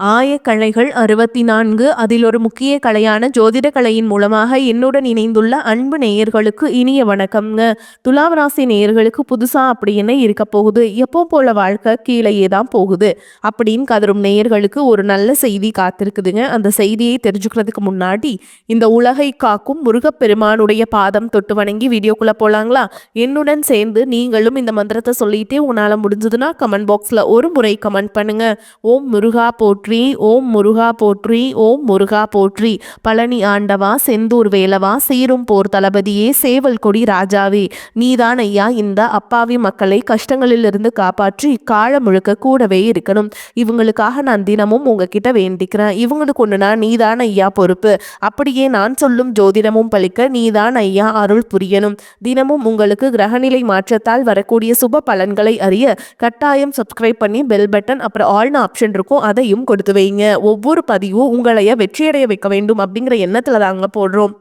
ஆயக்கலைகள் 64 அதில் ஒரு முக்கிய கலையான ஜோதிட கலையின் மூலமாக என்னுடன் இணைந்துள்ள அன்பு நேயர்களுக்கு இனிய வணக்கம்ங்க. துலாம் ராசி நேயர்களுக்கு புதுசா அப்படி என்ன இருக்க போகுது, எப்போ போல வாழ்க்கை கீழேயே தான் போகுது அப்படின்னு கதரும் நேயர்களுக்கு ஒரு நல்ல செய்தி காத்திருக்குதுங்க. அந்த செய்தியை தெரிஞ்சுக்கிறதுக்கு முன்னாடி இந்த உலகை காக்கும் முருகப்பெருமானுடைய பாதம் தொட்டு வணங்கி வீடியோக்குள்ள போலாங்களா? என்னுடன் சேர்ந்து நீங்களும் இந்த மந்திரத்தை சொல்லிட்டே உன்னால முடிஞ்சதுன்னா கமெண்ட் பாக்ஸ்ல ஒரு முறை கமெண்ட் பண்ணுங்க. ஓம் முருகா போற்றி, ஓம் முருகா போற்றி, ஓம் முருகா போற்றி. பழனி ஆண்டவா, செந்தூர் வேலவா, சீரும் போர் தளபதியே, சேவல் கொடி ராஜாவே, நீதான் ஐயா இந்த அப்பாவி மக்களை கஷ்டங்களிலிருந்து காப்பாற்றி காலம் முழுக்க கூடவே இருக்கணும். இவங்களுக்காக நான் தினமும் உங்ககிட்ட வேண்டிக்கிறேன். இவங்களுக்கு ஒண்ணுனா நீதான் ஐயா பொறுப்பு. அப்படியே நான் சொல்லும் ஜோதிடமும் பலிக்க நீதான் ஐயா அருள் புரியணும். தினமும் உங்களுக்கு கிரகநிலை மாற்றத்தால் வரக்கூடிய சுப பலன்களை அறிய கட்டாயம் சப்ஸ்கிரைப் பண்ணி பெல் பட்டன் அப்புறம் ஆல்னு ஆப்ஷன் இருக்கும், அதையும் கொடுத்து வைங்க. ஒவ்வொரு பதிவும் உங்களைய வெற்றியடைய வைக்க வேண்டும் அப்படிங்கிற எண்ணத்துல தாங்க போடுறோம்.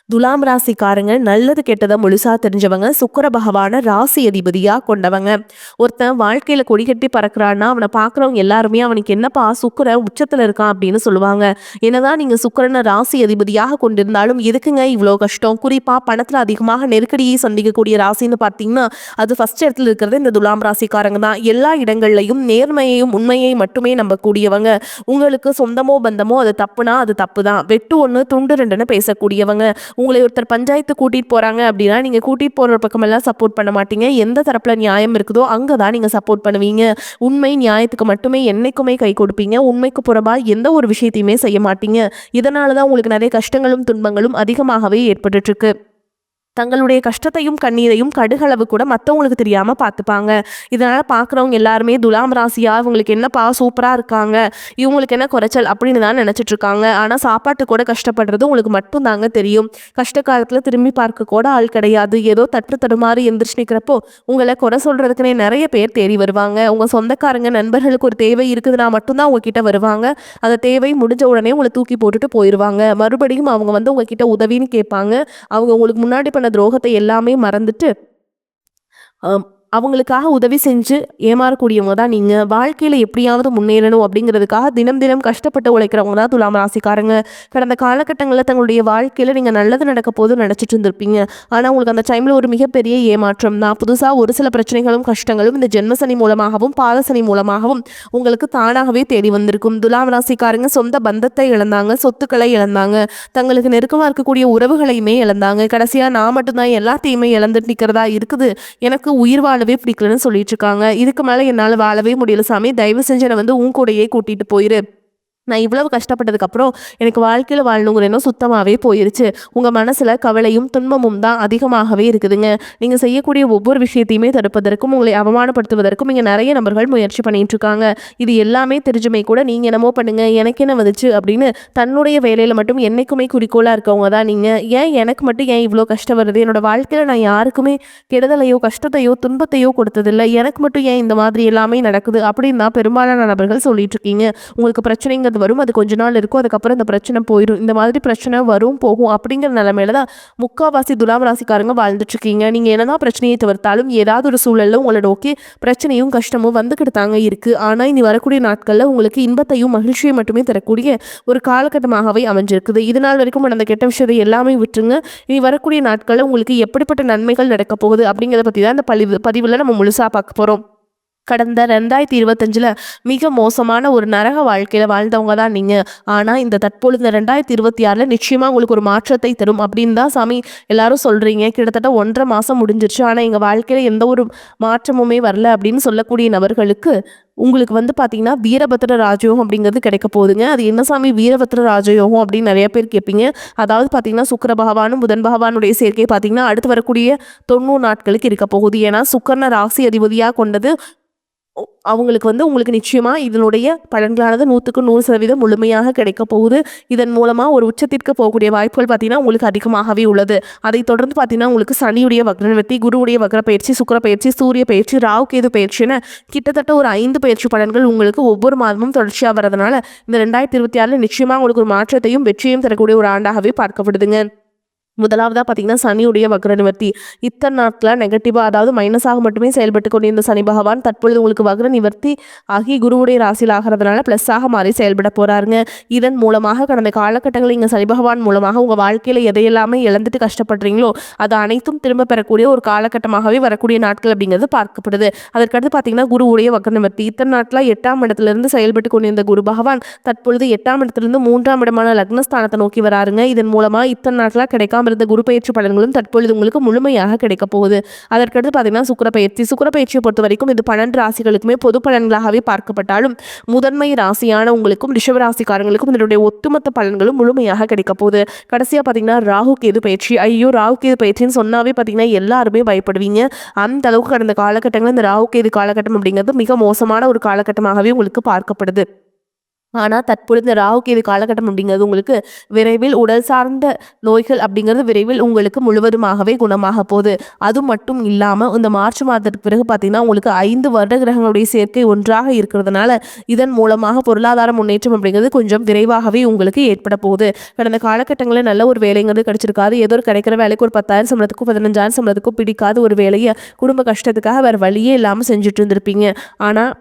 துலாம் ராசிக்காரங்க நல்லது கெட்டதை முழுசா தெரிஞ்சவங்க, சுக்கிர பகவான ராசி அதிபதியா கொண்டவங்க. ஒருத்தன் வாழ்க்கையில கொடி கட்டி பறக்கிறான்னா அவனை பார்க்குறவங்க எல்லாருமே அவனுக்கு என்னப்பா சுக்கிர உச்சத்துல இருக்கான் அப்படின்னு சொல்லுவாங்க. என்னதான் நீங்க சுக்கிரனை ராசி அதிபதியாக கொண்டிருந்தாலும் எதுக்குங்க இவ்வளோ கஷ்டம்? குறிப்பா பணத்துல அதிகமாக நெருக்கடியை சந்திக்கக்கூடிய ராசின்னு பார்த்தீங்கன்னா அது ஃபர்ஸ்ட் இடத்துல இருக்கிறது இந்த துலாம் ராசிக்காரங்க தான். எல்லா இடங்கள்லையும் நேர்மையையும் உண்மையை மட்டுமே நம்பக்கூடியவங்க. உங்களுக்கு சொந்தமோ பந்தமோ அது தப்புனா அது தப்பு தான், வெட்டு ஒன்று துண்டு ரெண்டுன்னு பேசக்கூடியவங்க. உங்களை ஒருத்தர் பஞ்சாயத்து கூட்டிட்டு போறாங்க அப்படின்னா நீங்க கூட்டிட்டு போற பக்கமெல்லாம் சப்போர்ட் பண்ண மாட்டீங்க. எந்த தரப்புல நியாயம் இருக்குதோ அங்கதான் நீங்க சப்போர்ட் பண்ணுவீங்க. உண்மை நியாயத்துக்கு மட்டுமே என்னைக்குமே கை கொடுப்பீங்க. உண்மைக்கு புறம்பா எந்த ஒரு விஷயத்தையுமே செய்ய மாட்டீங்க. இதனாலதான் உங்களுக்கு நிறைய கஷ்டங்களும் துன்பங்களும் அதிகமாகவே ஏற்பட்டு இருக்கு. தங்களுடைய கஷ்டத்தையும் கண்ணீரையும் கடுகளவு கூட மற்றவங்களுக்கு தெரியாம பார்த்துப்பாங்க. இதனால பார்க்குறவங்க எல்லாருமே துலாம் ராசியா இவங்களுக்கு என்னப்பா சூப்பரா இருக்காங்க, இவங்களுக்கு என்ன குறைச்சல் அப்படின்னு தான் நினைச்சிட்டு இருக்காங்க. ஆனா சாப்பாட்டு கூட கஷ்டப்படுறது உங்களுக்கு மட்டும் தாங்க தெரியும். கஷ்ட காலத்துல திரும்பி பார்க்க கூட ஆள் கிடையாது. ஏதோ தட்டு தடுமாறி எந்திரிச்சு நிற்கிறப்போ உங்களை குறை சொல்றதுக்குன்னே நிறைய பேர் தேடி வருவாங்க. உங்க சொந்தக்காரங்க நண்பர்களுக்கு ஒரு தேவை இருக்குதுன்னா மட்டும்தான் உங்ககிட்ட வருவாங்க. அந்த தேவை முடிஞ்ச உடனே உங்களை தூக்கி போட்டுட்டு போயிடுவாங்க. மறுபடியும் அவங்க வந்து உங்ககிட்ட உதவின்னு கேட்பாங்க. அவங்க உங்களுக்கு முன்னாடி பண்ண துரோகத்தை எல்லாமே மறந்துட்டு அவங்களுக்காக உதவி செஞ்சு ஏமாறக்கூடியவங்க தான் நீங்க. வாழ்க்கையில எப்படியாவது முன்னேறணும் அப்படிங்கிறதுக்காக தினம் தினம் கஷ்டப்பட்டு உழைக்கிறவங்க தான் துலாம் ராசிக்காரங்க. கடந்த காலகட்டங்களில் தங்களுடைய வாழ்க்கையில நீங்க நல்லது நடக்க போது நினைச்சிட்டு இருந்திருப்பீங்க. ஆனா உங்களுக்கு அந்த டைம்ல ஒரு மிகப்பெரிய ஏமாற்றம் தான். புதுசா ஒரு சில பிரச்சனைகளும் கஷ்டங்களும் இந்த ஜென்மசனி மூலமாகவும் பாதசனி மூலமாகவும் உங்களுக்கு தானாகவே தேடி வந்திருக்கும். துலாம் ராசிக்காரங்க சொந்த பந்தத்தை இழந்தாங்க, சொத்துக்களை இழந்தாங்க, தங்களுக்கு நெருக்கமா இருக்கக்கூடிய உறவுகளையுமே இழந்தாங்க. கடைசியா நான் மட்டும்தான் எல்லாத்தையுமே இழந்துட்டு நிற்கிறதா இருக்குது, எனக்கு உயிர் வாழவே பிடிக்கலன்னு சொல்லிட்டு இருக்காங்க. இதுக்கு மேல என்னால வாழவே முடியல சாமி, தயவு செஞ்சு என்னை வந்து உன் கூடயே கூட்டிட்டு போயிரு. நான் இவ்வளவு கஷ்டப்பட்டதுக்கப்புறம் எனக்கு வாழ்க்கையில் வாழணுங்கிற எண்ணம் சுத்தமாகவே போயிருச்சு. உங்கள் மனசில் கவலையும் துன்பமும் தான் அதிகமாகவே இருக்குதுங்க. நீங்கள் செய்யக்கூடிய ஒவ்வொரு விஷயத்தையுமே தடுப்பதற்கும் உங்களை அவமானப்படுத்துவதற்கும் இங்கே நிறைய நபர்கள் முயற்சி பண்ணிட்டு இருக்காங்க. இது எல்லாமே தெரிஞ்சுமே கூட நீங்கள் என்னமோ பண்ணுங்க எனக்கு என்ன வந்துச்சு அப்படின்னு தன்னுடைய வேலையில் மட்டும் என்னைக்குமே குறிக்கோளாக இருக்கவங்க தான் நீங்கள். ஏன் எனக்கு மட்டும் ஏன் இவ்வளோ கஷ்டம் வருது? என்னோட வாழ்க்கையில் நான் யாருக்குமே கெடுதலையோ கஷ்டத்தையோ துன்பத்தையோ கொடுத்ததில்லை, எனக்கு மட்டும் ஏன் இந்த மாதிரி எல்லாமே நடக்குது அப்படின்னு தான் பெரும்பாலான நபர்கள் சொல்லிட்டு இருக்கீங்க. உங்களுக்கு பிரச்சனைங்கிறது வரும், அது கொஞ்ச நாள் இருக்கும், அதுக்கப்புறம் இந்த பிரச்சனை போயிடும். இந்த மாதிரி பிரச்சனை வரும் போகும் அப்படிங்கிற நிலைமையில தான் முக்காவாசி துலாம் ராசிக்காரங்க வாழ்ந்துட்டு இருக்கீங்க. நீங்க என்னதான் பிரச்சனையை தவிர்த்தாலும் ஏதாவது ஒரு சூழல்ல உங்களை நோக்கி பிரச்சனையும் கஷ்டமும் வந்துக்கிட்டு தாங்க இருக்கு. ஆனா இனி வரக்கூடிய நாட்கள்ல உங்களுக்கு இன்பத்தையும் மகிழ்ச்சியும் மட்டுமே தரக்கூடிய ஒரு காலகட்டமாகவே அமைஞ்சிருக்குது. இது நாள் வரைக்கும் நடந்த கெட்ட விஷயத்தை எல்லாமே விட்டுருங்க. இனி வரக்கூடிய நாட்கள்ல உங்களுக்கு எப்படிப்பட்ட நன்மைகள் நடக்க போகுது அப்படிங்கிறத பத்தி தான் இந்த பதிவுல நம்ம முழுசா பார்க்க போறோம். கடந்த 2025 மிக மோசமான ஒரு நரக வாழ்க்கையில வாழ்ந்தவங்க தான் நீங்க. ஆனா இந்த தற்பொழுது 2026 நிச்சயமா உங்களுக்கு ஒரு மாற்றத்தை தரும் அப்படின்னு தான் சாமி எல்லாரும் சொல்றீங்க. கிட்டத்தட்ட 1.5 மாசம் முடிஞ்சிருச்சு, ஆனா எங்க வாழ்க்கையில எந்த ஒரு மாற்றமுமே வரல அப்படின்னு சொல்லக்கூடிய நபர்களுக்கு உங்களுக்கு வந்து பார்த்தீங்கன்னா வீரபத்ர ராஜயோகம் அப்படிங்கிறது கிடைக்க போகுதுங்க. அது என்ன சாமி வீரபத்ர ராஜயோகம் அப்படின்னு நிறைய பேர் கேட்பீங்க. அதாவது பார்த்தீங்கன்னா சுக்கிர பகவானும் புதன் பகவானுடைய சேர்க்கை பார்த்தீங்கன்னா அடுத்து வரக்கூடிய 90 நாட்களுக்கு இருக்க போகுது. ஏன்னா சுக்கிரனை ராசி அதிபதியாக கொண்டது அவங்களுக்கு வந்து உங்களுக்கு நிச்சயமா இதனுடைய பலன்களானது 100% முழுமையாக கிடைக்க போகுது. இதன் மூலமா ஒரு உச்சத்திற்கு போகக்கூடிய வாய்ப்புகள் பார்த்தீங்கன்னா உங்களுக்கு அதிகமாகவே உள்ளது. அதை தொடர்ந்து பார்த்தீங்கன்னா உங்களுக்கு சனியுடைய வக்ரநிவர்த்தி, குருவுடைய வக்ர பயிற்சி, சுக்கிர பயிற்சி, சூரிய பயிற்சி, ராகு கேது பயிற்சின்னு கிட்டத்தட்ட ஒரு 5 பயிற்சி பலன்கள் உங்களுக்கு ஒவ்வொரு மாதமும் தொடர்ச்சியாக வரதுனால இந்த 2026 நிச்சயமா உங்களுக்கு ஒரு மாற்றத்தையும் வெற்றியையும் தரக்கூடிய ஒரு ஆண்டாகவே பார்க்கப்படுதுங்க. முதலாவதா பார்த்தீங்கன்னா சனியுடைய வக்ர நிவர்த்தி. இத்தனை நாட்களா நெகட்டிவா அதாவது மைனஸாக மட்டுமே செயல்பட்டு கொண்டிருந்த சனி பகவான் தற்பொழுது உங்களுக்கு வக்ர நிவர்த்தி ஆகி குருவுடைய ராசியில் ஆகிறதுனால ப்ளஸ்ஸாக மாறி செயல்பட போறாருங்க. இதன் மூலமாக கடந்த காலகட்டங்களில் இங்கே சனி பகவான் மூலமாக உங்கள் வாழ்க்கையில் எதையெல்லாமே இழந்துட்டு கஷ்டப்படுறீங்களோ அது அனைத்தும் திரும்ப பெறக்கூடிய ஒரு காலகட்டமாகவே வரக்கூடிய நாட்கள் அப்படிங்கிறது பார்க்கப்படுது. அதற்கடுத்து பார்த்தீங்கன்னா குருவுடைய வக்ர நிவர்த்தி. இத்தனை நாட்களாக 8ஆம் இடத்திலிருந்து செயல்பட்டு கொண்டிருந்த குரு பகவான் தற்பொழுது 8ஆம் இடத்திலிருந்து 3ஆம் இடமான லக்னஸ்தானத்தை நோக்கி வராருங்க. இதன் மூலமாக இத்தனை நாட்களாக கிடைக்காம இருந்த குரு பயிற்சி பலன்களும் தற்பொழுது உங்களுக்கு முழுமையாக கிடைக்க போகுது. அதற்கடுத்து பார்த்தீங்கன்னா சுக்கிர பயிற்சியை பொறுத்த வரைக்கும் இது 12 ராசிகளுக்குமே பொது பலன்களாகவே பார்க்கப்பட்டாலும் முதன்மை ராசியான உங்களுக்கும் ரிஷப ராசிக்காரங்களுக்கும் இதனுடைய ஒட்டுமொத்த பலன்களும் முழுமையாக கிடைக்க போகுது. கடைசியாக பார்த்தீங்கன்னா ராகு கேது பயிற்சி. ஐயோ ராகு கேது பயிற்சின்னு சொன்னாவே பார்த்தீங்கன்னா எல்லாருமே பயப்படுவீங்க. அந்த அளவுக்கு கடந்த காலகட்டங்களில் இந்த ராகு கேது காலகட்டம் அப்படிங்கிறது மிக மோசமான ஒரு காலகட்டமாகவே உங்களுக்கு பார்க்கப்படுது. ஆனால் தற்பொழுது இந்த ராகு கேது காலகட்டம் அப்படிங்கிறது உங்களுக்கு விரைவில் உடல் சார்ந்த நோய்கள் அப்படிங்கிறது விரைவில் உங்களுக்கு முழுவதுமாகவே குணமாக போகுது. அது மட்டும் இல்லாமல் இந்த மார்ச் மாதத்துக்கு பிறகு பார்த்தீங்கன்னா உங்களுக்கு 5 வருட கிரகங்களுடைய சேர்க்கை ஒன்றாக இருக்கிறதுனால இதன் மூலமாக பொருளாதார முன்னேற்றம் அப்படிங்கிறது கொஞ்சம் விரைவாகவே உங்களுக்கு ஏற்பட போகுது. கடந்த காலகட்டங்களில் நல்ல ஒரு வேலைங்கிறது கிடைச்சிருக்காது. ஏதோ ஒரு கிடைக்கிற வேலைக்கு ஒரு 10,000 சம்பளத்துக்கும் 15,000 சம்பளத்துக்கும் பிடிக்காத ஒரு வேலையை குடும்ப கஷ்டத்துக்காக வேறு வழியே இல்லாமல் செஞ்சுட்டு இருந்திருப்பீங்க. ஆனால்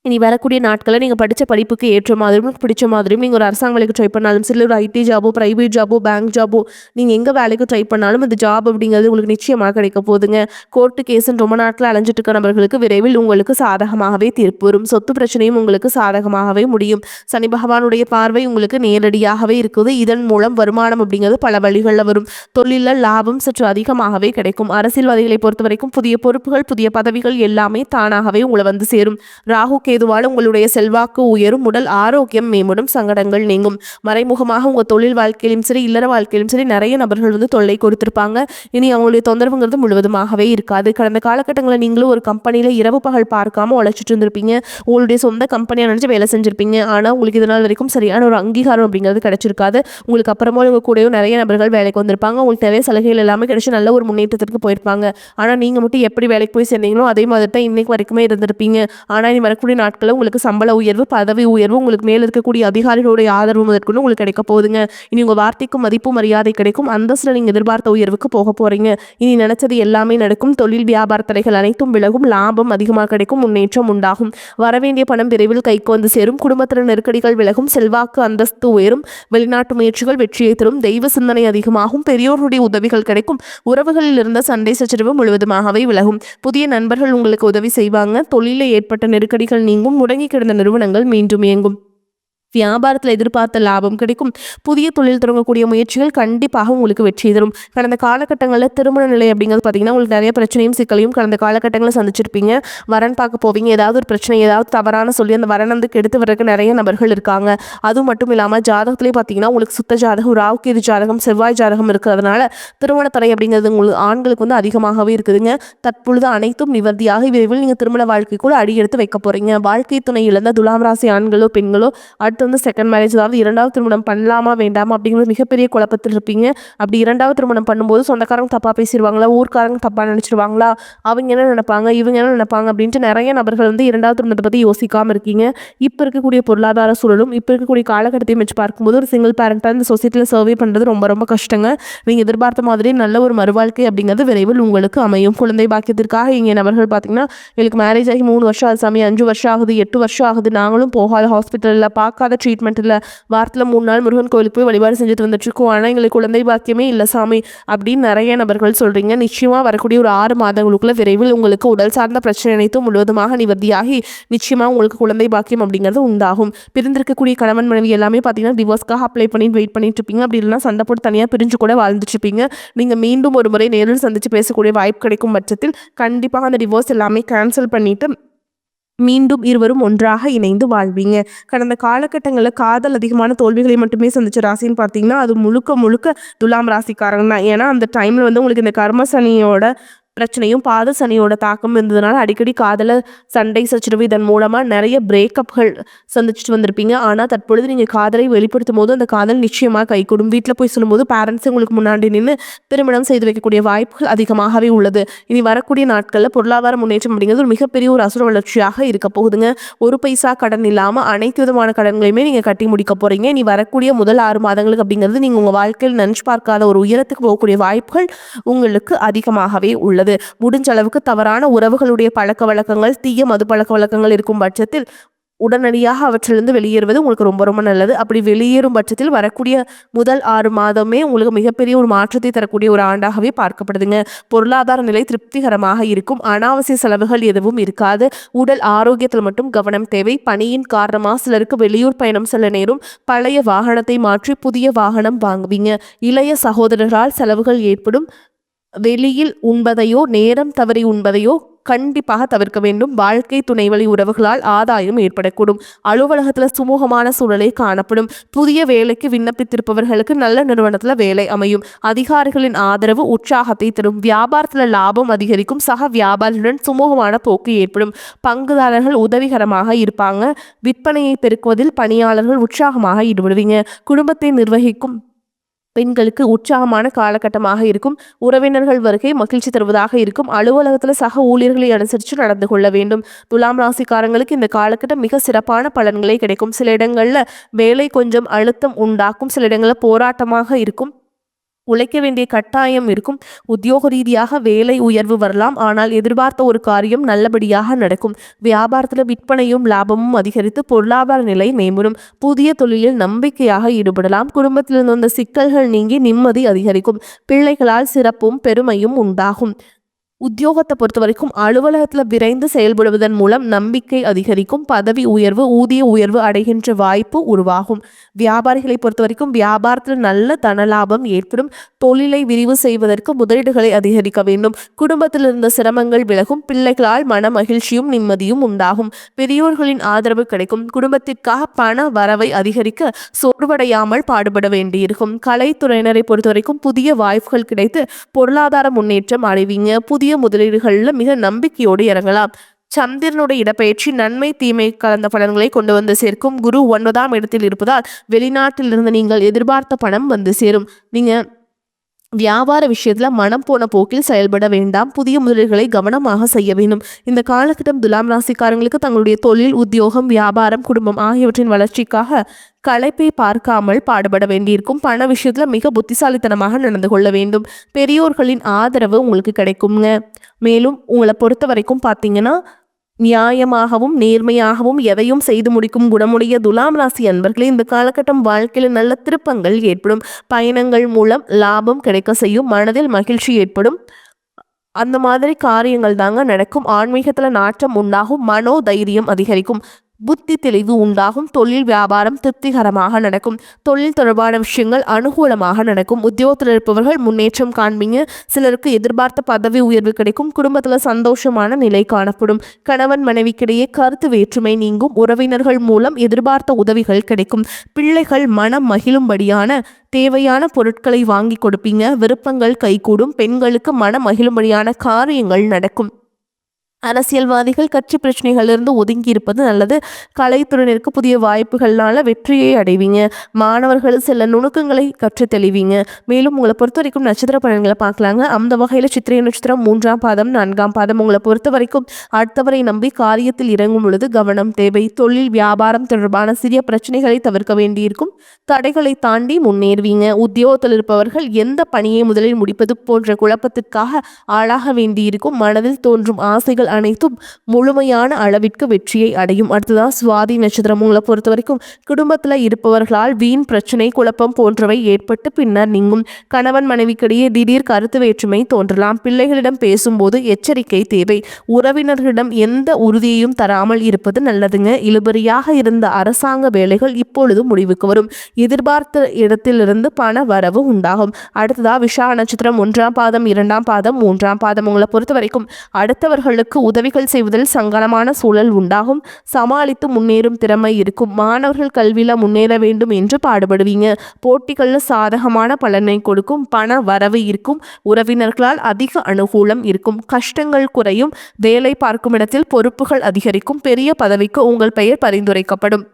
இனி வரக்கூடிய நாட்களில் நீங்கள் படித்த படிப்புக்கு ஏற்ற மாதிரியும் பிடிச்ச மாதிரியும் நீங்கள் ஒரு அரசாங்க வேலைக்கு ட்ரை பண்ணாலும் சரி, ஒரு ஐடி ஜாபோ ப்ரைவேட் ஜாபோ பேங்க் ஜாபோ நீங்கள் எங்கே வேலைக்கு ட்ரை பண்ணாலும் அந்த ஜாப் அப்படிங்கிறது உங்களுக்கு நிச்சயமாக கிடைக்க போகுதுங்க. கோர்ட்டு கேஸுன்னு ரொம்ப நாட்கள் அலைஞ்சிட்டு இருக்க நபர்களுக்கு விரைவில் உங்களுக்கு சாதகமாகவே தீர்ப்பு வரும். சொத்து பிரச்சனையும் உங்களுக்கு சாதகமாகவே முடியும். சனி பகவானுடைய பார்வை உங்களுக்கு நேரடியாகவே இருக்குது. இதன் மூலம் வருமானம் அப்படிங்கிறது பல வழிகளில் வரும். தொழிலில் லாபம் சற்று அதிகமாகவே கிடைக்கும். அரசியல்வாதிகளை பொறுத்த வரைக்கும் புதிய பொறுப்புகள் புதிய பதவிகள் எல்லாமே தானாகவே உங்களை வந்து சேரும். ராகு கேதுவால் உங்களுடைய செல்வாக்கு உயரும். உடல் ஆரோக்கியம் மேம்படும். சங்கடங்கள் நீங்கும். மறைமுகமாக உங்கள் தொழில் வாழ்க்கையிலும் சரி இல்லற வாழ்க்கையிலும் சரி நிறைய நபர்கள் வந்து தொல்லை கொடுத்திருப்பாங்க. இனி அவங்களுடைய தொந்தரவுங்கிறது முழுவதுமாகவே இருக்காது. கடந்த காலகட்டங்களில் நீங்களும் ஒரு கம்பெனியில் இரவு பகல் பார்க்காம உழைச்சிட்டு இருந்திருப்பீங்க. உங்களுடைய சொந்த கம்பெனியாக நினச்சி வேலை செஞ்சிருப்பீங்க. ஆனால் உங்களுக்கு இதனால் வரைக்கும் சரியான ஒரு அங்கீகாரம் அப்படிங்கிறது கிடைச்சிருக்காது. உங்களுக்கு அப்புறமா உங்கள் கூடயும் நிறைய நபர்கள் வேலைக்கு வந்திருப்பாங்க. உங்களுக்கு நிறைய சலுகைகள் எல்லாமே கிடைச்சி நல்ல ஒரு முன்னேற்றத்திற்கு போயிருப்பாங்க. ஆனால் நீங்கள் மட்டும் எப்படி வேலைக்கு போய் சேர்ந்தீங்களோ அதே மாதிரி தான் இன்னைக்கு வரைக்குமே இருந்திருப்பீங்க. ஆனால் இனி வரக்கூடிய நாட்களில் உங்களுக்கு சம்பள உயர்வு பதவி உயர்வு உங்களுக்கு மேல் இருக்கக்கூடிய அதிகாரிகளுடைய ஆதரவு முதற்கொண்டு உங்களுக்கு கிடைக்க போகுதுங்க. இனி உங்கள் வார்த்தைக்கும் மதிப்பு மரியாதை கிடைக்கும். அந்தஸ்தில் நீங்கள் எதிர்பார்த்த உயர்வுக்கு போக போறீங்க. இனி நினைச்சது எல்லாமே நடக்கும். தொழில் வியாபார தடைகள் அனைத்தும் விலகும். லாபம் அதிகமாக கிடைக்கும். முன்னேற்றம் உண்டாகும். வரவேண்டிய பணம் விரைவில் கைக்கு வந்து சேரும். குடும்பத்தில் நெருக்கடிகள் விலகும். செல்வாக்கு அந்தஸ்து உயரும். வெளிநாட்டு முயற்சிகள் வெற்றியை தரும். தெய்வ சிந்தனை அதிகமாகும். பெரியோருடைய உதவிகள் கிடைக்கும். உறவுகளில் இருந்த சண்டை சச்சரவு முழுவதுமாகவே விலகும். புதிய நண்பர்கள் உங்களுக்கு உதவி செய்வாங்க. தொழிலில் ஏற்பட்ட நெருக்கடிகள் நீங்கும். முடங்கி கிடந்த நிறுவனங்கள் மீண்டும் இயங்கும். வியாபாரத்தில் எதிர்பார்த்த லாபம் கிடைக்கும். புதிய தொழில் தொடங்கக்கூடிய முயற்சிகள் கண்டிப்பாக உங்களுக்கு வெற்றி தரும். கடந்த காலகட்டங்களில் திருமண நிலை அப்படிங்கிறது பார்த்தீங்கன்னா உங்களுக்கு நிறைய பிரச்சனையும் சிக்கலையும் கடந்த காலகட்டங்களில் சந்திச்சிருப்பீங்க. வரன் பார்க்க போவீங்க. ஏதாவது ஒரு பிரச்சனை ஏதாவது தவறான சொல்லி அந்த வரன் வந்து கெடுத்து வர்றதுக்கு நிறைய நபர்கள் இருக்காங்க. அது மட்டும் இல்லாமல் ஜாதகத்திலே பார்த்தீங்கன்னா உங்களுக்கு சுத்த ஜாதகம் ராகு கேது ஜாதகம் செவ்வாய் ஜாதகம் இருக்கிறதுனால திருமண தடை அப்படிங்கிறது உங்களுக்கு ஆண்களுக்கு வந்து அதிகமாகவே இருக்குதுங்க. தற்பொழுது அனைத்தும் நிவர்த்தியாக விரைவில் நீங்கள் திருமண வாழ்க்கை கூட அடியெடுத்து வைக்க போறீங்க. வாழ்க்கை துணை இழந்த துலாம் ராசி ஆண்களோ பெண்களோ அடுத்து வந்து செகண்ட் மேரேஜ் அதாவது 2வது திருமணம் பண்ணலாமா வேண்டாமா அப்படிங்கிறது மிகப்பெரிய குழப்பத்தில் இருப்பீங்க. அப்படி 2வது திருமணம் பண்ணும்போது சொந்தக்காரங்க தப்பாக பேசிடுவாங்களா, ஊர்க்காரங்க தப்பாக நினச்சிடுவாங்களா, அவங்க என்ன நினைப்பாங்க இவங்க என்ன நினைப்பாங்க அப்படின்ட்டு நிறைய நபர்கள் வந்து 2வது திருமணத்தை பற்றி யோசிக்காமல் இருக்கீங்க. இப்போ இருக்கக்கூடிய பொருளாதார சூழலும் இப்போ இருக்கக்கூடிய காலகட்டத்தையும் வச்சு பார்க்கும்போது ஒரு சிங்கிள் பேரண்டாக இந்த சொசைட்டியில் சர்வே பண்ணுறது ரொம்ப ரொம்ப கஷ்டங்க. நீங்கள் எதிர்பார்த்த மாதிரி நல்ல ஒரு மறுவாழ்க்கை அப்படிங்கிறது விரைவில் உங்களுக்கு அமையும். குழந்தை பாக்கியத்திற்காக இங்கே நபர்கள் பார்த்தீங்கன்னா எங்களுக்கு மேரேஜ் ஆகி 3 வருஷம் ஆகுது சாமி, 5 வருஷம் ஆகுது, 8 வருஷம் ஆகுது, நாங்களும் போகாத ஹாஸ்பிட்டலில் பார்க்காத ட்ரீட்மெண்ட் இல்லை, வாரத்தில் 3 நாள் முருகன் கோயிலுக்கு போய் வழிபாடு செஞ்சுட்டு வந்துட்டுருக்கோம், ஆனால் எங்களுக்கு குழந்தை பாக்கியமே இல்லை சாமி அப்படின்னு நிறைய நபர்கள் சொல்கிறீங்க. நிச்சயமாக வரக்கூடிய ஒரு 6 மாதங்களுக்குள்ள விரைவில் உங்களுக்கு உடல் சார்ந்த பிரச்சனை அனைத்தும் முழுவதுமாக நிவர்த்தியாகி நிச்சயமாக உங்களுக்கு குழந்தை பாக்கியம் அப்படிங்கிறது உண்டாகும். பிரிந்திருக்கக்கூடிய கணவன் மனைவி எல்லாமே பார்த்தீங்கன்னா டிவோர்ஸ்க்காக அப்ளை பண்ணிட்டு வெயிட் பண்ணிட்டு இருப்பீங்க. அப்படி இல்லைனா சண்டை போட்டு தனியாக பிரிஞ்சு கூட வாழ்ந்துட்டு இருப்பீங்க. நீங்கள் மீண்டும் ஒரு முறை நேரில் சந்தித்து பேசக்கூடிய வாய்ப்பு கிடைக்கும் பட்சத்தில் கண்டிப்பாக அந்த டிவோர்ஸ் எல்லாமே கேன்சல் பண்ணிவிட்டு மீண்டும் இருவரும் ஒன்றாக இணைந்து வாழ்வீங்க. கடந்த காலகட்டங்களில் காதல் அதிகமான தோல்விகளை மட்டுமே சந்திச்ச ராசின்னு பார்த்தீங்கன்னா அது முழுக்க முழுக்க துலாம் ராசிக்காரங்க தான். ஏன்னா அந்த டைமில் வந்து உங்களுக்கு இந்த கர்ம சனியோட பிரச்சனையும் பாத சனியோட தாக்கம் இருந்ததுனால அடிக்கடி காதல சண்டை சச்சரவு இதன் மூலமா நிறைய பிரேக்கப்கள் சந்திச்சுட்டு வந்திருப்பீங்க. ஆனால் தற்பொழுது நீங்கள் காதலை வெளிப்படுத்தும் போது அந்த காதல் நிச்சயமாக கைகூடும். வீட்டில் போய் சொல்லும்போது பேரண்ட்ஸ் உங்களுக்கு முன்னாடி நின்று திருமணம் செய்து வைக்கக்கூடிய வாய்ப்புகள் அதிகமாகவே உள்ளது. இனி வரக்கூடிய நாட்களில் பொருளாதார முன்னேற்றம் அப்படிங்கிறது ஒரு மிகப்பெரிய ஒரு அசுர வளர்ச்சியாக இருக்க போகுதுங்க. ஒரு பைசா கடன் இல்லாமல் அனைத்து விதமான கடன்களையுமே நீங்கள் கட்டி முடிக்க போறீங்க. இனி வரக்கூடிய முதல் 6 மாதங்களுக்கு அப்படிங்கிறது நீங்கள் உங்கள் வாழ்க்கையில் நினைச்சு பார்க்காத ஒரு உயரத்துக்கு போகக்கூடிய வாய்ப்புகள் உங்களுக்கு அதிகமாகவே உள்ளது. முடிஞ்ச அளவுக்கு தவறான உறவுகளுடைய பழக்க வழக்கங்கள், தீய மது பழக்க வழக்கங்கள் இருக்கும் பட்சத்தில் உடனடியாக அவற்றிலிருந்து வெளியேறுவது உங்களுக்கு ரொம்ப ரொம்ப நல்லது. அப்படி வெளியேறும் பட்சத்தில் வரக்கூடிய முதல் 6 மாதமே உங்களுக்கு மிகப்பெரிய ஒரு மாற்றத்தை தரக்கூடிய ஒரு ஆண்டாகவே பார்க்கப்படுதுங்க. பொருளாதார நிலை திருப்திகரமாக இருக்கும். அனாவசிய செலவுகள் எதுவும் இருக்காது. உடல் ஆரோக்கியத்தில் மட்டும் கவனம் தேவை. பணியின் காரணமாக சிலருக்கு வெளியூர் பயணம் செல்ல நேரும். பழைய வாகனத்தை மாற்றி புதிய வாகனம் வாங்குவீங்க. இளைய சகோதரரால் செலவுகள் ஏற்படும். வெளியில் உண்பதையோ நேரம் தவறி உண்பதையோ கண்டிப்பாக தவிர்க்க வேண்டும். வாழ்க்கை துணைவழி உறவுகளால் ஆதாயம் ஏற்படக்கூடும். அலுவலகத்தில் சுமூகமான சூழலை காணப்படும். புதிய வேலைக்கு விண்ணப்பித்திருப்பவர்களுக்கு நல்ல நிறுவனத்தில் வேலை அமையும். அதிகாரிகளின் ஆதரவு உற்சாகத்தை தரும். வியாபாரத்தில் லாபம் அதிகரிக்கும். சக வியாபாரிகளுடன் சுமூகமான போக்கு ஏற்படும். பங்குதாரர்கள் உதவிகரமாக இருப்பாங்க. விற்பனையை பெருக்குவதில் பணியாளர்கள் உற்சாகமாக ஈடுபடுவீங்க. குடும்பத்தை நிர்வகிக்கும் பெண்களுக்கு உற்சாகமான காலகட்டமாக இருக்கும். உறவினர்கள் வருகை மகிழ்ச்சி தருவதாக இருக்கும். அலுவலகத்தில் சக ஊழியர்களை அனுசரித்து நடந்து கொள்ள வேண்டும். துலாம் ராசிக்காரங்களுக்கு இந்த காலகட்டம் மிக சிறப்பான பலன்களே கிடைக்கும். சில இடங்களில் வேலை கொஞ்சம் அழுத்தம் உண்டாக்கும். சில இடங்களில் போராட்டமாக இருக்கும். உழைக்க வேண்டிய கட்டாயம் இருக்கும். உத்தியோக ரீதியாக வேலை உயர்வு வரலாம். ஆனால் எதிர்பார்த்த ஒரு காரியம் நல்லபடியாக நடக்கும். வியாபாரத்தில் விற்பனையும் லாபமும் அதிகரித்து பொருளாதார நிலை மேம்படும். புதிய தொழிலில் நம்பிக்கையாக ஈடுபடலாம். குடும்பத்தில் வந்த சிக்கல்கள் நீங்கி நிம்மதி அதிகரிக்கும். பிள்ளைகளால் சிறப்பும் பெருமையும் உண்டாகும். உத்தியோகத்தை பொறுத்த வரைக்கும் அலுவலகத்தில் விரைந்து செயல்படுவதன் மூலம் நம்பிக்கை அதிகரிக்கும். பதவி உயர்வு, ஊதிய உயர்வு அடைகின்ற வாய்ப்பு உருவாகும். வியாபாரிகளை பொறுத்த வரைக்கும் வியாபாரத்தில் நல்ல தனலாபம் ஏற்படும். தொழிலை விரிவு செய்வதற்கு முதலீடுகளை அதிகரிக்க வேண்டும். குடும்பத்தில் இருந்த சிரமங்கள் விலகும். பிள்ளைகளால் மன மகிழ்ச்சியும் நிம்மதியும் உண்டாகும். பெரியோர்களின் ஆதரவு கிடைக்கும். குடும்பத்திற்காக பண வரவை அதிகரிக்க சோர்வடையாமல் பாடுபட வேண்டியிருக்கும். கலைத்துறையினரை பொறுத்த வரைக்கும் புதிய வாய்ப்புகள் கிடைத்து பொருளாதார முன்னேற்றம் அடைவீங்க. புதிய முதலீடுகளில் மிக நம்பிக்கையோடு இறங்கலாம். சந்திரனுடைய இடப்பெயர்ச்சி நன்மை தீமை கலந்த பலன்களை கொண்டு வந்து சேர்க்கும். குரு 9ஆம் இடத்தில் இருப்பதால் வெளிநாட்டிலிருந்து நீங்கள் எதிர்பார்த்த பணம் வந்து சேரும். நீங்க வியாபார விஷயத்துல மனம் போன போக்கில் செயல்பட வேண்டாம். புதிய முதலீடுகளை கவனமாக செய்ய வேண்டும். இந்த காலகட்டம் துலாம் ராசிக்காரங்களுக்கு தங்களுடைய தொழில், உத்தியோகம், வியாபாரம், குடும்பம் ஆகியவற்றின் வளர்ச்சிக்காக களைப்பை பார்க்காமல் பாடுபட வேண்டியிருக்கும். பண விஷயத்துல மிக புத்திசாலித்தனமாக நடந்து கொள்ள வேண்டும். பெரியோர்களின் ஆதரவு உங்களுக்கு கிடைக்குங்க. மேலும் உங்களை பொறுத்த வரைக்கும் பார்த்தீங்கன்னா நியாயமாகவும் நேர்மையாகவும் எதையும் செய்து முடிக்கும் குணமுடைய துலாம் ராசி அன்பர்களே, இந்த காலகட்டம் வாழ்க்கையில் நல்ல திருப்பங்கள் ஏற்படும். பயணங்கள் மூலம் லாபம் கிடைக்க செய்யும். மனதில் மகிழ்ச்சி ஏற்படும். அந்த மாதிரி காரியங்கள் தாங்க நடக்கும். ஆன்மீகத்தில் நாட்டம் உண்டாகும். மனோ தைரியம் அதிகரிக்கும். புத்தி தெளிவு உண்டாகும். தொழில் வியாபாரம் திருப்திகரமாக நடக்கும். தொழில் தொடர்பான விஷயங்கள் அனுகூலமாக நடக்கும். உத்தியோகத்தில் இருப்பவர்கள் முன்னேற்றம் காண்பீங்க. சிலருக்கு எதிர்பார்த்த பதவி உயர்வு கிடைக்கும். குடும்பத்தில் சந்தோஷமான நிலை காணப்படும். கணவன் மனைவிக்கிடையே கருத்து வேற்றுமை நீங்கும். உறவினர்கள் மூலம் எதிர்பார்த்த உதவிகள் கிடைக்கும். பிள்ளைகள் மனம் மகிழும்படியான தேவையான பொருட்களை வாங்கி கொடுப்பீங்க. விருப்பங்கள் கைகூடும். பெண்களுக்கு மனம் மகிழும்படியான காரியங்கள் நடக்கும். அரசியல்வாதிகள் கட்சி பிரச்சனைகளிலிருந்து ஒதுங்கி இருப்பது நல்லது. கலைத்துறையினருக்கு புதிய வாய்ப்புகள்னால வெற்றியை அடைவீங்க. மாணவர்கள் சில நுணுக்கங்களை கற்று தெளிவீங்க. மேலும் உங்களை பொறுத்த வரைக்கும் நட்சத்திர பலன்களை பார்க்கலாங்க. அந்த வகையில் சித்திரை நட்சத்திரம் 3ஆம் பாதம் 4ஆம் பாதம் உங்களை பொறுத்த வரைக்கும் அடுத்தவரை நம்பி காரியத்தில் இறங்கும் பொழுது கவனம் தேவை. தொழில் வியாபாரம் தொடர்பான சிறிய பிரச்சனைகளை தவிர்க்க வேண்டியிருக்கும். தடைகளை தாண்டி முன்னேறுவீங்க. உத்தியோகத்தில் இருப்பவர்கள் எந்த பணியை முதலில் முடிப்பது போன்ற குழப்பத்திற்காக ஆளாக வேண்டியிருக்கும். மனதில் தோன்றும் ஆசைகள் அனைத்தும் முழுமையான அளவிற்கு வெற்றியை அடையும். அடுத்ததான் சுவாதி நட்சத்திரம் உங்களை பொறுத்த வரைக்கும் குடும்பத்தில் இருப்பவர்களால் வீண் பிரச்சனை, குழப்பம் போன்றவை ஏற்பட்டு பின்னர் நீங்கும். கணவன் மனைவிக்கிடையே திடீர் கருத்து வேற்றுமை தோன்றலாம். பிள்ளைகளிடம் பேசும்போது எச்சரிக்கை தேவை. உறவினர்களிடம் எந்த உறுதியையும் தராமல் இருப்பது நல்லதுங்க. இழுபறியாக இருந்த அரசாங்க வேலைகள் இப்பொழுது முடிவுக்கு வரும். எதிர்பார்த்த இடத்திலிருந்து பண வரவு உண்டாகும். அடுத்ததா விஷா நட்சத்திரம் 1ஆம் பாதம் 2ஆம் பாதம் 3ஆம் பாதம் உங்களை பொறுத்த வரைக்கும் அடுத்தவர்களுக்கு பிறருக்கு உதவிகள் செய்வதில் சங்கடமான சூழல் உண்டாகும். சமாளித்து முன்னேறும் திறமை இருக்கும். மாணவர்கள் கல்வியில முன்னேற வேண்டும் என்று பாடுபடுவீங்க. போட்டிகள்ல சாதகமான பலனை கொடுக்கும். பண வரவு இருக்கும். உறவினர்களால் அதிக அனுகூலம் இருக்கும். கஷ்டங்கள் குறையும். வேலை பார்க்கும் இடத்தில் பொறுப்புகள் அதிகரிக்கும். பெரிய பதவிக்கு உங்கள் பெயர் பரிந்துரைக்கப்படும்.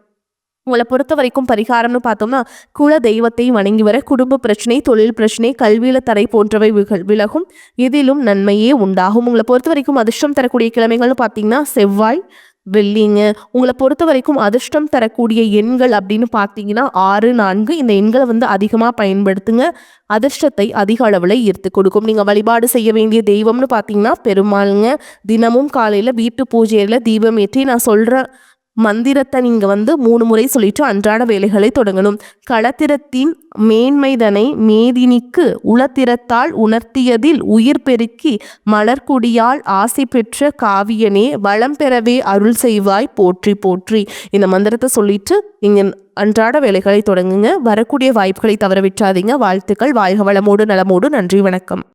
உங்களை பொறுத்த வரைக்கும் பரிகாரம்னு பார்த்தோம்னா, குல தெய்வத்தை வணங்கி வர குடும்ப பிரச்சனை, தொழில் பிரச்சனை, கல்வியில தடை போன்றவை விலகும். இதிலும் நன்மையே உண்டாகும். உங்களை பொறுத்த வரைக்கும் அதிர்ஷ்டம் தரக்கூடிய கிழமைகள்னு பார்த்தீங்கன்னா செவ்வாய், வெள்ளிங்க. உங்களை பொறுத்த வரைக்கும் அதிர்ஷ்டம் தரக்கூடிய எண்கள் அப்படின்னு பார்த்தீங்கன்னா 6, 4. இந்த எண்களை அதிகமாக பயன்படுத்துங்க. அதிர்ஷ்டத்தை அதிக அளவில் ஈர்த்து கொடுக்கும். நீங்கள் வழிபாடு செய்ய வேண்டிய தெய்வம்னு பார்த்தீங்கன்னா பெருமாளுங்க. தினமும் காலையில் வீட்டு பூஜையில் தீபம் ஏற்றி நான் சொல்கிற மந்திரத்தை நீங்கள் 3 முறை சொல்லிட்டு அன்றாட வேலைகளை தொடங்கணும். களத்திரத்தின் மேன்மைதனை மேதினிக்கு உளத்திரத்தால் உணர்த்தியதில் உயிர் பெருக்கி மலர்குடியால் ஆசை பெற்ற காவியனே வளம் பெறவே அருள் செய்வாய் போற்றி போற்றி. இந்த மந்திரத்தை சொல்லிட்டு நீங்கள் அன்றாட வேலைகளை தொடங்குங்க. வரக்கூடிய வாய்ப்புகளை தவற விட்டாதீங்க. வாழ்த்துக்கள். வாழ்க வளமோடு நலமோடு. நன்றி, வணக்கம்.